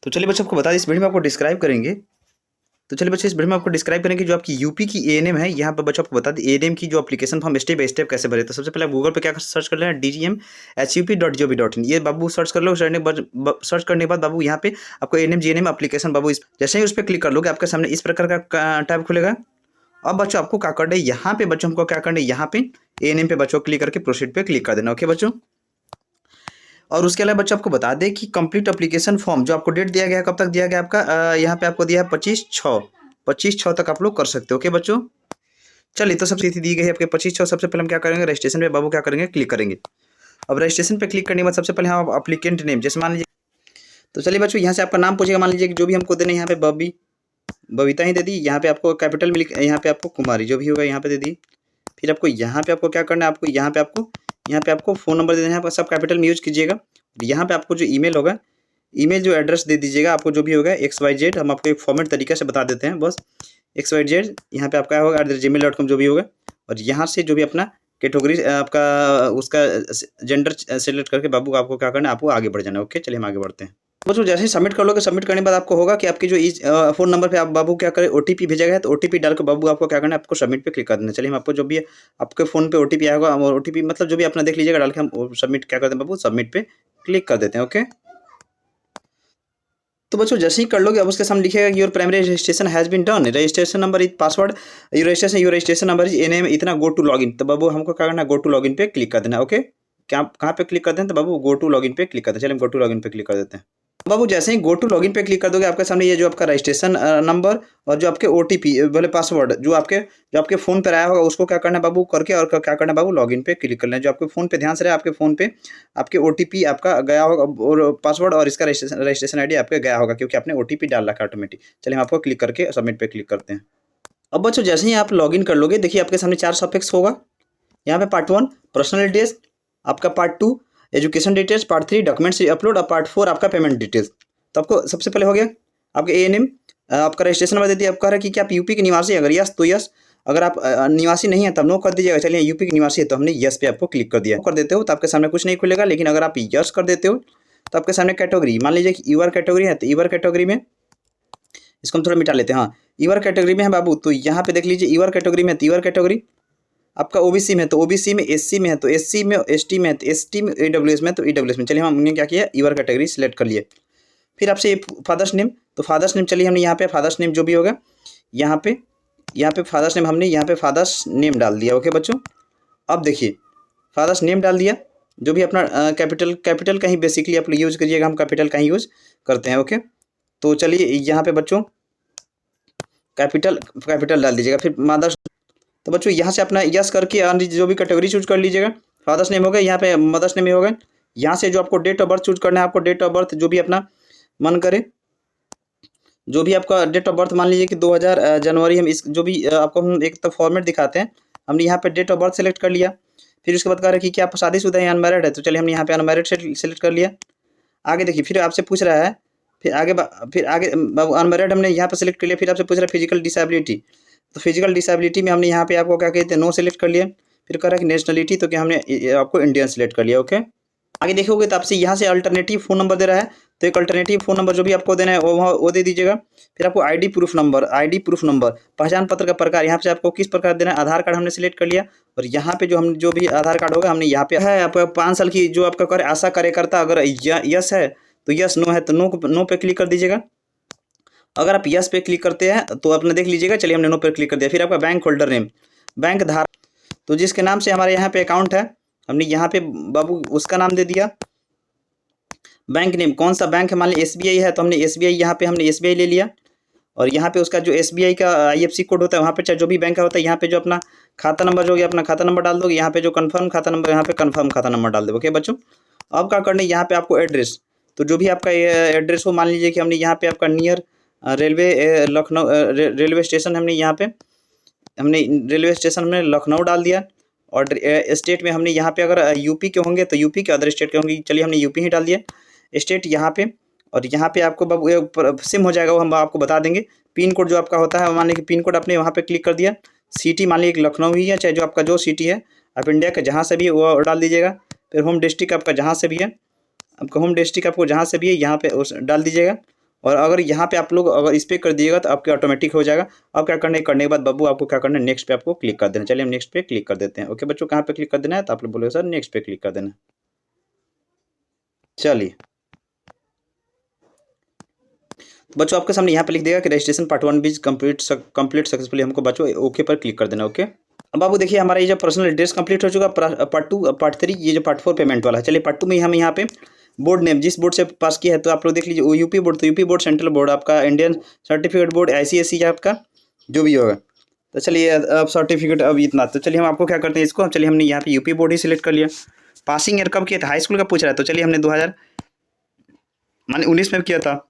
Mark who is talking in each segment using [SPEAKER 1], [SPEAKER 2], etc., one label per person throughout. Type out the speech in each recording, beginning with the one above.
[SPEAKER 1] तो चलिए बच्चों आपको बता दें, इस वीडियो में आपको डिस्क्राइब करेंगे। तो चलिए बच्चों इस वीडियो में आपको डिस्क्राइब करेंगे जो आपकी यूपी की एएनएम है। यहाँ पर बच्चों आपको बता दें एएनएम की जो application form step by step कैसे भरे। तो सबसे पहले आप गूगल पे क्या सर्च कर लेना, dgm.hup.gov.in। ये बाबू सर्च कर लो। सर्च करने के बाद बाबू यहाँ पे आपको एएनएम जीएनएम एप्लीकेशन बाबू जैसे ही उस पर क्लिक कर लोगे आपके सामने इस प्रकार का टैब खुलेगा। अब बच्चों आपको क्या करना है, यहाँ पे बच्चों हमको क्या करना है, यहाँ पे एएनएम पे बच्चों क्लिक करके प्रोसीड पे क्लिक कर देना। ओके बच्चों, और उसके अलावा बच्चों आपको बता दें कि कंप्लीट एप्लीकेशन फॉर्म जो आपको डेट दिया गया है, कब तक दिया गया आपका, यहाँ पे आपको दिया है 25/6 तक आप लोग कर सकते हो। ओके बच्चों, चलिए तो सबसे दी गई है आपके 25/6। सबसे पहले हम क्या करेंगे, रजिस्ट्रेशन पे बाबू क्या करेंगे, क्लिक करेंगे। अब रजिस्ट्रेशन पे क्लिक करने के बाद सबसे पहले हम अप्लीकेंट नेम जैसे मान लीजिए, तो चलिए बच्चों यहाँ से आपका नाम पूछेगा, मान लीजिए कि जो भी हमको देना है यहाँ पे बबीता ही दे दी। यहाँ पे आपको कैपिटल में यहाँ पे आपको कुमारी जो भी होगा यहाँ पे दे दी। फिर आपको यहाँ पे आपको क्या करना है, आपको यहाँ पे आपको फ़ोन नंबर दे देना है, सब कैपिटल में यूज कीजिएगा। यहाँ पे आपको जो ईमेल होगा, ईमेल जो एड्रेस दे दीजिएगा आपको जो भी होगा XYZ। हम आपको एक फॉर्मेट तरीके से बता देते हैं, बस XYZ यहाँ पे आपका होगा @gmail.com जो भी होगा। और यहाँ से जो भी अपना कैटेगरी आपका उसका जेंडर सेलेक्ट करके बाबू आपको क्या करना है, आपको आगे बढ़ जाना है। ओके, चलिए हम आगे बढ़ते हैं। बच्चों जैसे ही सबमिट कर लोगे, सबमिट करने के बाद आपको होगा कि आपकी जो फ़ोन नंबर पे आप बाबू क्या करें, OTP भेजा गया है, तो OTP डाल के बाबू आपको क्या करना है, आपको सबमिट पे क्लिक कर देना। चलिए हम आपको जो भी आपके फ़ोन पे OTP आया होगा, OTP मतलब जो भी अपना देख लीजिएगा, डाल के हम सबमिट क्या करते हैं बाबू, सबमिट पे क्लिक कर देते हैं। ओके, तो बच्चों जैसे ही कर लोगे अब उसके सामने लिखेगा your primary registration has been done, registration number is password, your registration number is NM इतना, गो टू लॉगिन। तो बाबू हमको क्या करना है, गो टू लॉगिन पे क्लिक कर देना। ओके, क्या कहाँ पे क्लिक करते हैं, तो बाबू गो टू लॉगिन पे क्लिक करते हैं। चलिए हम गो टू लॉगिन पे क्लिक कर देते हैं। बाबू जैसे ही गो टू लॉगिन पे क्लिक कर दोगे आपके सामने ये जो आपका रजिस्ट्रेशन नंबर और जो आपके OTP बोले पासवर्ड जो आपके फ़ोन पर आया होगा उसको क्या करना है बाबू करके, और क्या करना है बाबू, लॉगिन पे क्लिक करना है। जो आपके फ़ोन पे ध्यान से रहे, आपके फ़ोन पे आपके OTP आपका गया होगा और पासवर्ड और इसका रजिस्ट्रेशन ID आपका गया होगा क्योंकि आपने OTP डाल रखा है ऑटोमेटिक। चलिए हम आपको क्लिक करके सबमिट पे क्लिक करते हैं। अब बच्चों जैसे ही आप लॉगिन कर लोगे, देखिए आपके सामने 4 सब्जेक्ट्स होगा। यहाँ पे पार्ट 1 पर्सनल डिटेल्स, आपका part 2 education details, part 3 documents upload और पार्ट 4 आपका पेमेंट डिटेल्स। तो आपको सबसे पहले हो गया आपके एएनएम, आपका रजिस्ट्रेशन नंबर दे दिया। आपका है कि आप यूपी के निवासी, अगर यस तो यस, अगर आप निवासी नहीं है तब नो कर दीजिएगा। चलिए यूपी के निवासी है तो हमने यस पे आपको क्लिक कर दिया। कर देते हो तो आपके सामने कुछ नहीं खुलेगा, लेकिन अगर आप यस कर देते हो तो आपके सामने कैटेगरी, मान लीजिए कि यूआर कैटेगरी है, तो यूआर कैटेगरी में इसको हम थोड़ा मिटा लेते हैं। हाँ, यूआर कैटेगरी में है बाबू, तो यहाँ पे देख लीजिए यूआर कैटेगरी में, तो यूआर कैटेगरी आपका OBC में, तो OBC में, SC में है तो SC में, ST में है तो ST में, AWS में तो AWS में। चलिए हमने क्या किया, यूआर कैटेगरी सिलेक्ट कर लिए। फिर आपसे ये फादर्स नेम, तो फादर्स नेम चलिए हमने यहाँ पे फादर्स नेम जो भी होगा यहाँ पे फादर्स नेम हमने यहाँ पे फादर्स नेम डाल दिया। ओके बच्चों, अब देखिए फादर्स नेम डाल दिया, जो भी अपना कैपिटल का ही बेसिकली आप यूज़ करिएगा, हम कैपिटल का ही यूज़ करते हैं। ओके, तो चलिए यहाँ पे बच्चों कैपिटल डाल दीजिएगा। फिर मदर्स, तो बच्चों यहाँ से अपना यस करके जो भी कैटेगरी चूज कर लीजिएगा। फादर्स नेम हो गया, यहाँ पे मदर्स नेम हो गया। यहाँ से जो आपको डेट ऑफ बर्थ चूज करना है, आपको डेट ऑफ बर्थ जो भी अपना मन करे, जो भी आपका डेट ऑफ बर्थ, मान लीजिए कि 2000 जनवरी, हम इस जो भी आपको हम एक तो फॉर्मेट दिखाते हैं। हमने यहाँ पे डेट ऑफ बर्थ सेलेक्ट कर लिया। फिर उसके बाद कह रहा है कि क्या आप शादीशुदा या अनमैरिड है, तो चलिए हमने यहाँ पे अनमैरिड सेलेक्ट कर लिया। आगे देखिए फिर आपसे पूछ रहा है, फिर आगे अनमैरिड हमने यहाँ पे सेलेक्ट कर लिया। फिर आपसे पूछ रहा है फिजिकल डिसेबिलिटी, तो फिजिकल डिसेबिलिटी में हमने यहाँ पे आपको क्या कहते हैं, नो सेलेक्ट कर लिया। फिर कह रहा है कि नेशनलिटी, तो क्या हमने आपको इंडियन सेलेक्ट कर लिया। ओके, आगे देखोगे तो आपसे यहाँ से अल्टरनेटिव फ़ोन नंबर दे रहा है, तो एक अल्टरनेटिव फ़ोन नंबर जो भी आपको देना है वो दे दीजिएगा। फिर आपको आईडी प्रूफ नंबर, पहचान पत्र का प्रकार, यहाँ से आपको किस प्रकार देना है, आधार कार्ड हमने सेलेक्ट कर लिया। और यहाँ पे जो भी आधार कार्ड होगा हमने यहाँ पे है आपका 5 साल की जो आपका कर आशा कार्यकर्ता, अगर यस है तो यस, नो है तो नो पे क्लिक कर दीजिएगा। अगर आप यस पे क्लिक करते हैं तो अपने देख लीजिएगा। चलिए हमने नो पे क्लिक कर दिया। फिर आपका बैंक होल्डर नेम, बैंक धारक, तो जिसके नाम से हमारे यहाँ पे अकाउंट है हमने यहाँ पे बाबू उसका नाम दे दिया। बैंक नेम, कौन सा बैंक है, मान लीजिए SBI है तो हमने SBI, यहाँ पे हमने SBI ले लिया। और यहाँ पे उसका जो SBI का IFSC कोड होता है, वहाँ पे चाहे जो भी बैंक का होता है, यहाँ पे जो अपना खाता नंबर जो होगा अपना खाता नंबर डाल दोगे। यहाँ पे जो कन्फर्म खाता नंबर, यहाँ पे कन्फर्म खाता नंबर डाल दो। ओके बच्चों, अब क्या करना है, यहाँ पे आपको एड्रेस, तो जो भी आपका एड्रेस हो, मान लीजिए कि हमने यहाँ पे आपका near railway Lucknow railway station, हमने रेलवे स्टेशन हमने लखनऊ डाल दिया। और स्टेट में हमने यहाँ पे अगर यूपी के होंगे तो यूपी के, अदर स्टेट के होंगे चलिए हमने यूपी ही डाल दिया स्टेट यहाँ पे। और यहाँ पे आपको सिम हो जाएगा, वो हम आपको बता देंगे। पिन कोड जो आपका होता है, मान लीजिए पिन कोड आपने वहाँ पे क्लिक कर दिया। सिटी मान लीजिए लखनऊ ही है, चाहे जो आपका जो सिटी है आप इंडिया के जहाँ से भी है वो डाल दीजिएगा। फिर होम डिस्ट्रिक्ट आपका जहाँ से भी है, आपका होम डिस्ट्रिक्ट आपको जहाँ से भी है यहाँ पे डाल दीजिएगा। और अगर यहाँ पे आप लोग अगर इस पर कर दिएगा तो आपके ऑटोमेटिक हो जाएगा। अब क्या करने के बाद बाबू आपको क्या करना है, नेक्स्ट पे आपको क्लिक कर देना। चलिए हम नेक्स्ट पे क्लिक कर देते हैं। ओके बच्चों, कहाँ पे क्लिक कर देना है, तो आप लोग बोलोगे सर नेक्स्ट पे क्लिक कर देना। चलिए तो बच्चों आपके सामने यहाँ पे लिख देगा कि रजिस्ट्रेशन पार्ट 1 भी कंप्लीट सक्सेसफुली, हमको बच्चों ओके पर क्लिक कर देना। ओके अब बाबू देखिए हमारा ये जो पर्सनल एड्रेस कंप्लीट हो चुका। पार्ट 2 पार्ट 3 ये जो पार्ट 4 पेमेंट वाला है। चलिए पार्ट 2 में हम यहाँ पे बोर्ड नेम जिस बोर्ड से पास किया है तो आप लोग देख लीजिए, यूपी बोर्ड तो यूपी बोर्ड, सेंट्रल बोर्ड आपका इंडियन सर्टिफिकेट बोर्ड, ICSE आपका जो भी होगा। तो चलिए अब सर्टिफिकेट अब इतना, तो चलिए हम आपको क्या करते हैं इसको, चलिए हमने यहाँ पे यूपी बोर्ड ही सिलेक्ट कर लिया। पासिंग ईयर कब किया था, हाई स्कूल का पूछ रहा है, तो चलिए हमने 2019 में किया था।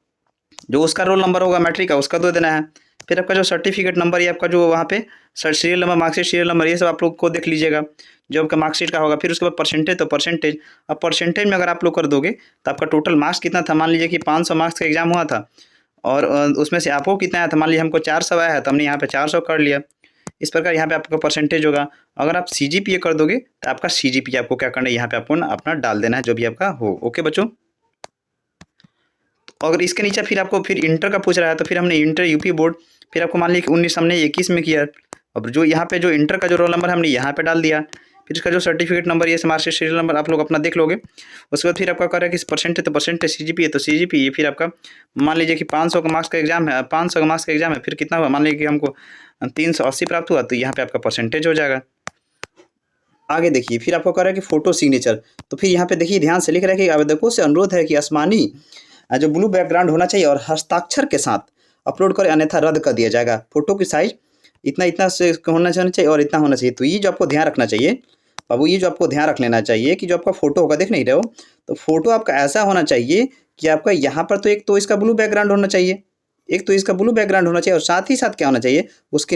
[SPEAKER 1] जो उसका रोल नंबर होगा मैट्रिक का उसका दे देना है। फिर आपका जो सर्टिफिकेट नंबर या आपका जो वहाँ पे serial number, marksheet serial number, ये सब आप लोग को देख लीजिएगा जो आपका मार्कशीट का होगा। फिर उसके बाद परसेंटेज, तो परसेंटेज, अब परसेंटेज में अगर आप लोग कर दोगे तो आपका टोटल मार्क्स कितना था, मान लीजिए कि 500 मार्क्स का एग्जाम हुआ था और उसमें से आपको कितना आया था, मान लीजिए हमको 400 आया है तो हमने यहाँ पे 400 कर लिया। इस प्रकार यहाँ पे आपका परसेंटेज होगा। अगर आप CGPA कर दोगे तो आपका CGPA आपको क्या करना है, यहाँ पे आपको अपना डाल देना है जो भी आपका हो। ओके बच्चों, अगर इसके नीचे फिर आपको फिर इंटर का पूछ रहा है तो फिर हमने इंटर यूपी बोर्ड, फिर आपको मान लीजिए कि 19 हमने 21 में किया। अब जो यहाँ पे जो इंटर का जो रोल नंबर हमने यहाँ पे डाल दिया। फिर इसका जो सर्टिफिकेट नंबर, ये मार्कशीट सीरियल नंबर आप लोग अपना देख लोगे। उसके बाद फिर आपका कर रहा है कि परसेंटेज, तो परसेंटेज, CGPA तो CGPA, फिर आपका मान लीजिए कि 500 का मार्क्स का एग्जाम है, 500 का मार्क्स का एग्जाम है, फिर कितना हुआ, मान लीजिए कि हमको 380 प्राप्त हुआ तो यहाँ पे आपका परसेंटेज हो जाएगा। आगे देखिए फिर आपको कह रहा है कि फोटो सिग्नेचर, तो फिर यहाँ पे देखिए ध्यान से लिख रहा है कि आवेदकों से अनुरोध है कि आसमानी जो ब्लू बैकग्राउंड होना चाहिए और हस्ताक्षर के साथ अपलोड करें, अन्यथा रद्द कर दिया जाएगा। फोटो की साइज इतना से होना चाहिए और इतना होना चाहिए। तो ये जो आपको ध्यान रखना चाहिए बाबू, ये जो आपको ध्यान रख लेना चाहिए कि जो आपका फोटो होगा, देख नहीं रहे हो, तो फोटो आपका ऐसा होना चाहिए कि आपका यहाँ पर तो एक तो इसका ब्लू बैकग्राउंड होना चाहिए, एक तो इसका ब्लू बैकग्राउंड होना चाहिए और साथ ही साथ क्या होना चाहिए, उसके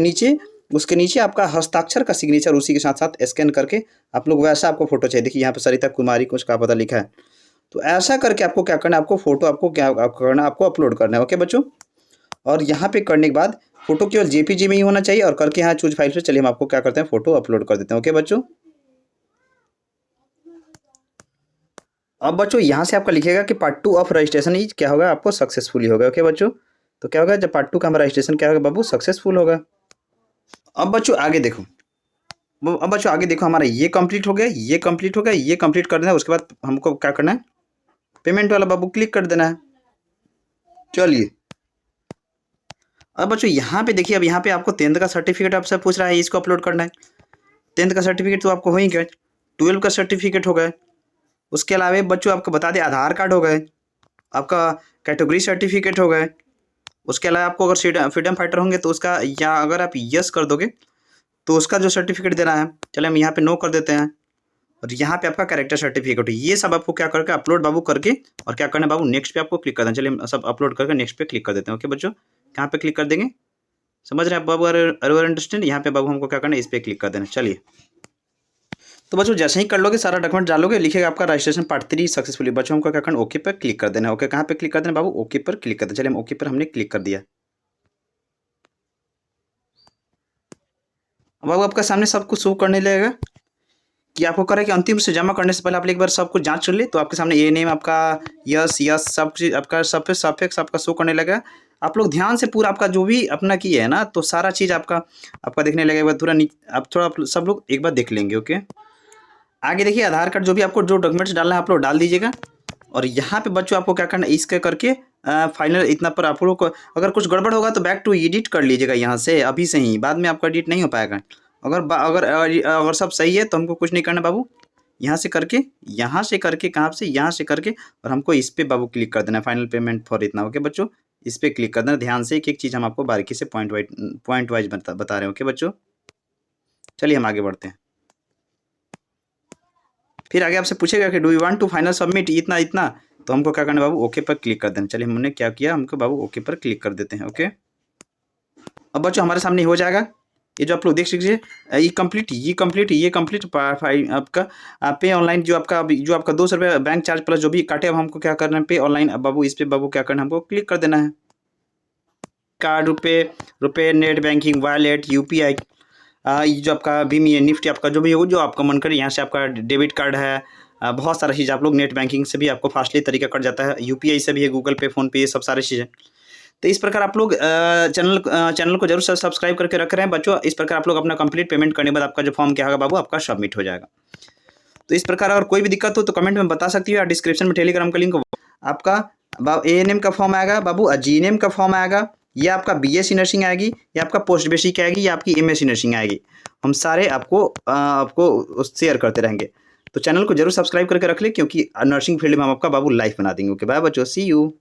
[SPEAKER 1] नीचे आपका हस्ताक्षर का सिग्नेचर उसी के साथ साथ स्कैन करके आप लोग वैसा आपको फोटो चाहिए। देखिए यहाँ पर सरिता कुमारी कुछ का पता लिखा है। तो ऐसा करके आपको क्या करना है, आपको फोटो आपको क्या करना है, आपको अपलोड करना है। ओके बच्चों, और यहाँ पे करने के बाद फोटो केवल JPG में ही होना चाहिए और करके यहाँ चूज फाइल से चलिए हम आपको क्या करते हैं, फोटो अपलोड कर देते हैं। ओके बच्चों, अब बच्चों यहाँ से आपका लिखेगा कि पार्ट 2 ऑफ रजिस्ट्रेशन इज क्या होगा, आपको सक्सेसफुली होगा। ओके बच्चों, तो क्या होगा, जब पार्ट 2 का हमारा रजिस्ट्रेशन क्या होगा बाबू, सक्सेसफुल होगा। अब बच्चों आगे देखो, हमारा ये कंप्लीट हो गया, ये कंप्लीट हो गया, ये कंप्लीट कर देना है। उसके बाद हमको क्या करना है, पेमेंट वाला बाबू क्लिक कर देना है। चलिए अब बच्चों यहाँ पे देखिए, अब यहाँ पे आपको 10th का सर्टिफिकेट आपसे पूछ रहा है, इसको अपलोड करना है। 10th का सर्टिफिकेट तो आपको हो ही गया, 12 का सर्टिफिकेट हो गया। उसके अलावा बच्चों आपको बता दें आधार कार्ड हो गए, आपका कैटेगरी सर्टिफिकेट हो गए। उसके अलावा आपको अगर फ्रीडम फाइटर होंगे तो उसका, या अगर आप यस कर दोगे तो उसका जो सर्टिफिकेट देना है, चले हम यहाँ पे नो कर देते हैं। और यहाँ पे आपका कैरेक्टर सर्टिफिकेट, ये सब आपको क्या करके अपलोड बाबू करके और क्या करना है बाबू, नेक्स्ट पे आपको क्लिक कर देना। चलिए हम सब अपलोड करके नेक्स्ट पे क्लिक कर देते हैं। ओके बच्चों, कहाँ पे क्लिक कर देंगे, समझ रहे हैं बाबू, अरे अंडरस्टैंड, यहाँ पे बाबू हमको क्या करना है, इस पर क्लिक कर देना। चलिए तो बच्चों जैसे ही कर लोगे, सारा डॉक्यूमेंट डालोगे, लिखेगा आपका रजिस्ट्रेशन पार्ट 3 सक्सेसफुली। बच्चों हमको क्या करना, ओके पर क्लिक कर देना। ओके कहाँ पे क्लिक कर देना बाबू, ओके पर क्लिक कर देना। चलिए हम ओके पर हमने क्लिक कर दिया। बाबू आपका सामने सब कुछ शो करने लगेगा कि आपको करें कि अंतिम से जमा करने से पहले आप एक बार सब कुछ जांच कर ले। तो आपके सामने ये नेम आपका यस सब चीज़ आपका सब पे सफिक्स आपका शो करने लगा। आप लोग ध्यान से पूरा आपका जो भी अपना किए है ना, तो सारा चीज़ आपका देखने लगेगा। थोड़ा आप थोड़ा सब लोग एक बार देख लेंगे। ओके आगे देखिए, आधार कार्ड जो भी आपको जो डॉक्यूमेंट्स डालना है आप लोग डाल दीजिएगा। और यहाँ पे बच्चों आपको क्या करना है, इसके करके फाइनल इतना पर आप लोग को अगर कुछ गड़बड़ होगा तो बैक टू एडिट कर लीजिएगा यहाँ से अभी से ही, बाद में आपका एडिट नहीं हो पाएगा। अगर सब सही है तो हमको कुछ नहीं करना बाबू, यहाँ से करके कहाँ से, यहाँ से करके और हमको इस पे बाबू क्लिक कर देना, फाइनल पेमेंट फॉर इतना। ओके बच्चों, इस पर क्लिक कर देना। ध्यान से एक एक चीज़ हम आपको बारीकी से पॉइंट वाइज बता रहे हैं। ओके बच्चों, चलिए हम आगे बढ़ते हैं। फिर आगे आपसे पूछेगा कि do you want to final submit इतना इतना, तो हमको क्या करना है बाबू, ओके पर क्लिक कर देना। चलिए हमने क्या किया, हमको बाबू ओके पर क्लिक कर देते हैं। ओके अब बच्चों हमारे सामने हो जाएगा, ये जो आप लोग देख लीजिए, ये कंप्लीट आपका पे ऑनलाइन जो आपका 200 रुपये बैंक चार्ज प्लस जो भी काटे, अब हमको क्या करना है, पे ऑनलाइन। अब बाबू इस पर बाबू क्या करना है, हमको क्लिक कर देना है। कार्ड, रुपये नेट बैंकिंग, वॉलेट, UPI, ये जो आपका भीम, ये निफ्टी, आपका जो भी हो जो आपका मन करे, यहाँ से आपका डेबिट कार्ड है, बहुत सारा चीज़ आप लोग नेट बैंकिंग से भी आपको फास्टली तरीका कट जाता है, UPI से भी है, गूगल पे, फ़ोन पे, ये सब सारी चीज़ें। तो इस प्रकार आप लोग चैनल को जरूर सब्सक्राइब करके रख रहे हैं बच्चों। इस प्रकार आप लोग अपना कंप्लीट पेमेंट करने के बाद आपका जो फॉर्म क्या होगा बाबू, आपका सबमिट हो जाएगा। तो इस प्रकार अगर कोई भी दिक्कत हो तो कमेंट में बता सकती हो, या डिस्क्रिप्शन में टेलीग्राम का लिंक। आपका ANM का फॉर्म आएगा बाबू, GNM का फॉर्म आएगा, या आपका BSc नर्सिंग आएगी, या आपका पोस्ट बेसिक आएगी, या आपकी MSc नर्सिंग आएगी। हम सारे आपको शेयर करते रहेंगे। तो चैनल को जरूर सब्सक्राइब करके रख ले, क्योंकि नर्सिंग फील्ड में हम आपका बाबू लाइफ बना देंगे। ओके बाय बच्चों, सी यू।